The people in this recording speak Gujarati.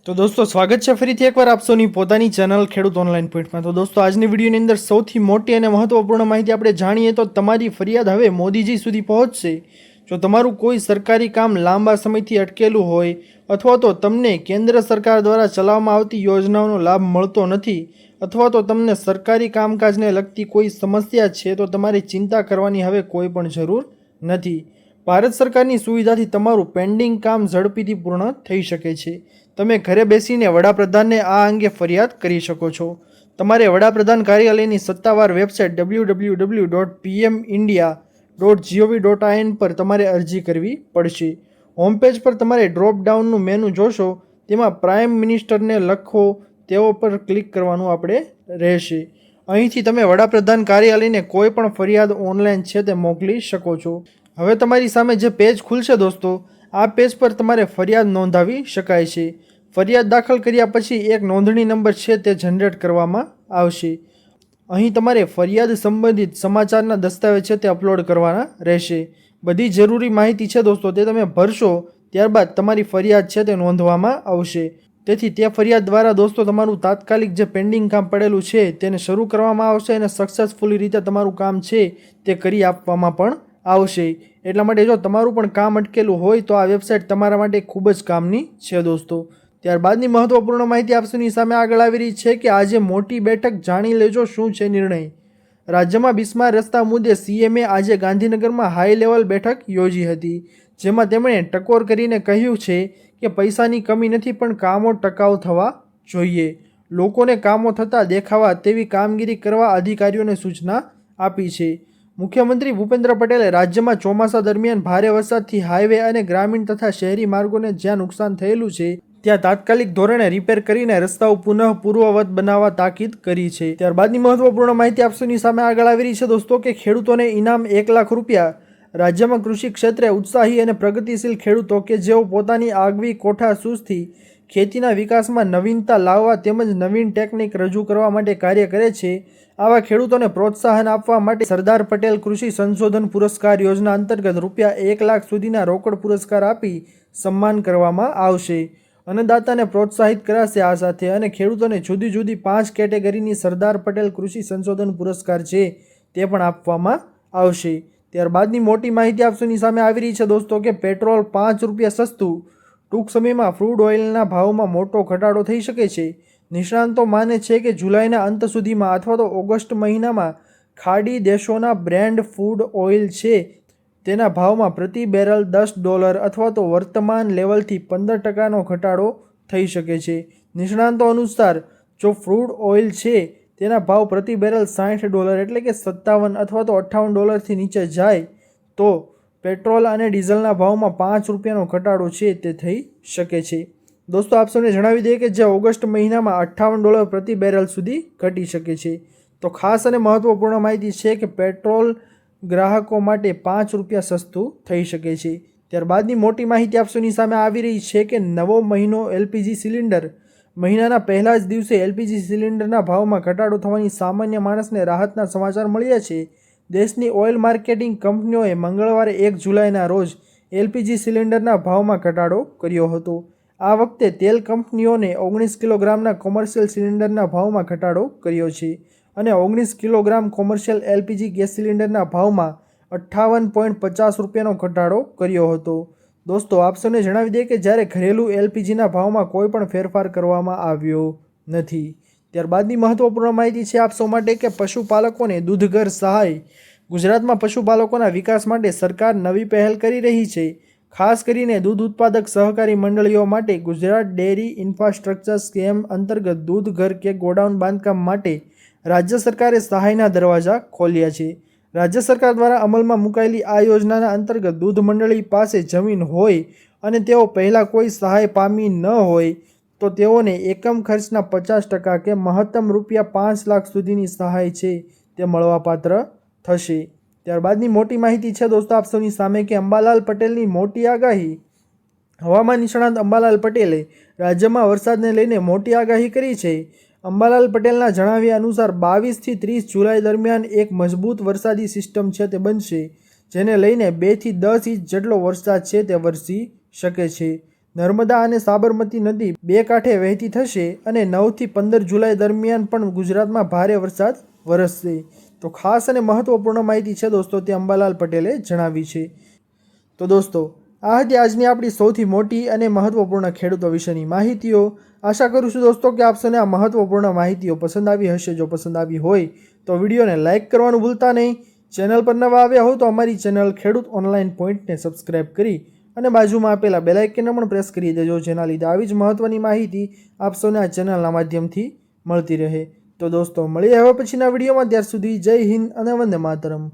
તો દોસ્તો સ્વાગત છે ફરીથી એકવાર આપ સૌની પોતાની ચેનલ ખેડૂત ઓનલાઈન પોઈન્ટમાં। તો દોસ્તો આજની વિડીયોની અંદર સૌથી મોટી અને મહત્વપૂર્ણ માહિતી આપણે જાણીએ તો તમારી ફરિયાદ હવે મોદીજી સુધી પહોંચશે। જો તમારું કોઈ સરકારી કામ લાંબા સમયથી અટકેલું હોય અથવા તો તમને કેન્દ્ર સરકાર દ્વારા ચલાવવામાં આવતી યોજનાઓનો લાભ મળતો નથી અથવા તો તમને સરકારી કામકાજને લગતી કોઈ સમસ્યા છે તો તમારે ચિંતા કરવાની હવે કોઈ પણ જરૂર નથી। ભારત સરકારની સુવિધાથી તમારું પેન્ડિંગ કામ ઝડપીથી પૂર્ણ થઈ શકે છે। તમે ઘરે બેસીને વડાપ્રધાનને આ અંગે ફરિયાદ કરી શકો છો। તમારે વડાપ્રધાન કાર્યાલયની સત્તાવાર વેબસાઇટ www.pmindia.gov.in પર તમારે અરજી કરવી પડશે। હોમ પેજ પર તમારે ડ્રોપ ડાઉનનું મેનુ જોશો, તેમાં પ્રાઇમ મિનિસ્ટરને લખો તેઓ પર ક્લિક કરવાનું આપણે રહેશે। અહીંથી તમે વડાપ્રધાન કાર્યાલયને કોઈ પણ ફરિયાદ ઓનલાઈન છે તે મોકલી શકો છો। હવે તમારી સામે જે પેજ ખુલશે દોસ્તો, આ પેજ પર તમારે ફરિયાદ નોંધાવી શકાય છે। ફરિયાદ દાખલ કર્યા પછી એક નોંધણી નંબર છે તે જનરેટ કરવામાં આવશે। અહીં તમારે ફરિયાદ સંબંધિત સમાચારના દસ્તાવેજ છે તે અપલોડ કરવાના રહેશે। બધી જરૂરી માહિતી છે દોસ્તો તે તમે ભરશો, ત્યારબાદ તમારી ફરિયાદ છે તે નોંધવામાં આવશે। તેથી તે ફરિયાદ દ્વારા દોસ્તો તમારું તાત્કાલિક જે પેન્ડિંગ કામ પડેલું છે તેને શરૂ કરવામાં આવશે અને સક્સેસફુલી રીતે તમારું કામ છે તે કરી આપવામાં પણ આવશે। એટલા માટે જો તમારું પણ કામ અટકેલું હોય તો આ વેબસાઇટ તમારા માટે ખૂબ જ કામની છે દોસ્તો। ત્યારબાદની મહત્વપૂર્ણ માહિતી આપસોની સામે આગળ આવી રહી છે કે આજે મોટી બેઠક, જાણી લેજો શું છે નિર્ણય। રાજ્યમાં બિસ્માર રસ્તા મુદ્દે સીએમએ આજે ગાંધીનગરમાં હાઈ લેવલ બેઠક યોજી હતી, જેમાં તેમણે ટકોર કરીને કહ્યું છે કે પૈસાની કમી નથી પણ કામો ટકાઉ થવા જોઈએ। લોકોને કામો થતા દેખાવા તેવી કામગીરી કરવા અધિકારીઓને સૂચના આપી છે। મુખ્યમંત્રી ભૂપેન્દ્ર પટેલે રાજ્યમાં ચોમાસા દરમિયાન ભારે વરસાદથી હાઈવે અને ગ્રામીણ તથા શહેરી માર્ગોને જ્યાં નુકસાન થયેલું છે ત્યાં તાત્કાલિક ધોરણે રિપેર કરીને રસ્તાઓ પુનઃ પૂર્વવત બનાવવા તાકીદ કરી છે। ત્યારબાદની મહત્વપૂર્ણ માહિતી આપસોની સામે આગળ આવી રહી છે દોસ્તો કે ખેડૂતોને ઇનામ 1 લાખ રૂપિયા। રાજ્યમાં કૃષિ ક્ષેત્રે ઉત્સાહી અને પ્રગતિશીલ ખેડૂતો કે જેઓ પોતાની આગવી કોઠાસૂઝથી ખેતીના વિકાસમાં નવીનતા લાવવા તેમજ નવીન ટેકનિક રજૂ કરવા માટે કાર્ય કરે છે, આવા ખેડૂતોને પ્રોત્સાહન આપવા માટે સરદાર પટેલ કૃષિ સંશોધન પુરસ્કાર યોજના અંતર્ગત રૂપિયા 1 લાખ સુધીના રોકડ પુરસ્કાર આપી સન્માન કરવામાં આવશે। અન્નદાતાને પ્રોત્સાહિત કરાશે આ સાથે અને ખેડૂતોને જુદી જુદી 5 કેટેગરીની સરદાર પટેલ કૃષિ સંશોધન પુરસ્કાર છે તે પણ આપવામાં આવશે। ત્યારબાદની મોટી માહિતી આપસોની સામે આવી રહી છે દોસ્તો કે પેટ્રોલ 5 રૂપિયા સસ્તું, ટૂંક સમયમાં ક્રૂડ ઓઇલના ભાવમાં મોટો ઘટાડો થઈ શકે છે। નિષ્ણાંતો માને છે કે જુલાઈના અંત સુધીમાં અથવા તો ઓગસ્ટ મહિનામાં ખાડી દેશોના બ્રેન્ડ ફૂડ ઓઇલ છે તેના ભાવમાં પ્રતિ બેરલ $10 અથવા તો વર્તમાન લેવલથી 15% ઘટાડો થઈ શકે છે। નિષ્ણાંતો અનુસાર જો ક્રૂડ ઓઇલ છે તેના ભાવ પ્રતિ બેરલ $60 એટલે કે 57 અથવા તો $58થી નીચે જાય તો પેટ્રોલ અને ડીઝલના ભાવમાં 5 રૂપિયાનો ઘટાડો છે તે થઈ શકે છે। દોસ્તો આપ સૌને જણાવી દઈએ કે જે ઓગસ્ટ મહિનામાં $58 પ્રતિ બેરલ સુધી ઘટી શકે છે। તો ખાસ અને મહત્વપૂર્ણ માહિતી છે કે પેટ્રોલ ગ્રાહકો માટે 5 રૂપિયા સસ્તું થઈ શકે છે। ત્યારબાદની મોટી માહિતી આપ સૌની સામે આવી રહી છે કે નવો મહિનો એલપીજી સિલિન્ડર, મહિનાના પહેલા જ દિવસે એલપીજી સિલિન્ડરના ભાવમાં ઘટાડો થવાની સામાન્ય માણસને રાહતના સમાચાર મળ્યા છે। દેશની ઓઇલ માર્કેટિંગ કંપનીઓએ મંગળવારે 1 જુલાઈના રોજ એલપીજી સિલિન્ડરના ભાવમાં ઘટાડો કર્યો હતો। આ વખતે તેલ કંપનીઓને 19 કિલોગ્રામના કોમર્શિયલ સિલિન્ડરના ભાવમાં ઘટાડો કર્યો છે અને 19 કિલોગ્રામ કોમર્શિયલ એલપીજી ગેસ સિલિન્ડરના ભાવમાં 58.50 રૂપિયાનો ઘટાડો કર્યો હતો। દોસ્તો આપ સૌને જણાવી દઈએ કે જ્યારે ઘરેલું એલપીજીના ભાવમાં કોઈ પણ ફેરફાર કરવામાં આવ્યો નથી। ત્યારબાદની મહત્વપૂર્ણ માહિતી છે આપ સૌ માટે કે પશુપાલકોને દૂધઘર સહાય। ગુજરાતમાં પશુપાલકોના વિકાસ માટે સરકાર નવી પહેલ કરી રહી છે। ખાસ કરીને દૂધ ઉત્પાદક સહકારી મંડળીઓ માટે ગુજરાત ડેરી ઇન્ફ્રાસ્ટ્રક્ચર સ્કીમ અંતર્ગત દૂધ ઘર કે ગોડાઉન બાંધકામ માટે રાજ્ય સરકારે સહાયના દરવાજા ખોલ્યા છે। રાજ્ય સરકાર દ્વારા અમલમાં મુકાયેલી આ યોજનાના અંતર્ગત દૂધ મંડળી પાસે જમીન હોય અને તેઓ પહેલાં કોઈ સહાય પામી ન હોય તો તેઓને એકમ ખર્ચના 50% કે મહત્તમ રૂપિયા 5 લાખ સુધીની સહાય છે તે મળવાપાત્ર થશે। ત્યારબાદની મોટી માહિતી છે દોસ્તો આપ સૌની સામે કે અંબાલાલ પટેલની મોટી આગાહી। હવામાન નિષ્ણાત અંબાલાલ પટેલે રાજ્યમાં વરસાદને લઈને મોટી આગાહી કરી છે। અંબાલાલ પટેલના જણાવ્યા અનુસાર 22 થી 30 જુલાઈ દરમિયાન એક મજબૂત વરસાદી સિસ્ટમ છે તે બનશે, જેને લઈને 2 થી 10 ઇંચ જેટલો વરસાદ છે તે વરસી શકે છે। નર્મદા અને સાબરમતી નદી બે કાંઠે વહેતી થશે અને 9 થી 15 જુલાઈ દરમિયાન પણ ગુજરાતમાં ભારે વરસાદ વરસશે. તો ખાસ અને મહત્વપૂર્ણ માહિતી છે દોસ્તો, તે અંબાલાલ પટેલે જણાવી છે. તો દોસ્તો, આ હતી આજની આપણી સૌથી મોટી અને મહત્વપૂર્ણ ખેડૂતો વિશેની માહિતીઓ. આશા કરું છું દોસ્તો કે આપ સૌને આ મહત્વપૂર્ણ માહિતીઓ પસંદ આવી હશે. જો પસંદ આવી હોય તો વિડીયોને લાઇક કરવાનું ભૂલતા નહીં. ચેનલ પર નવા આવ્યા હો તો અમારી ચેનલ ખેડૂત ઓનલાઈન પોઈન્ટને સબસ્ક્રાઇબ કરી અને બાજુમાં આપેલા બેલ આઇકનને પણ પ્રેસ કરી દેજો, જેના લીધે આવી જ મહત્વની માહિતી આપ સૌને આ ચેનલના માધ્યમથી મળતી રહે. તો દોસ્તો, મળીએ હવે પછીના વિડીયોમાં. ત્યાર સુધી જય હિન્દ અને વંદે માતરમ.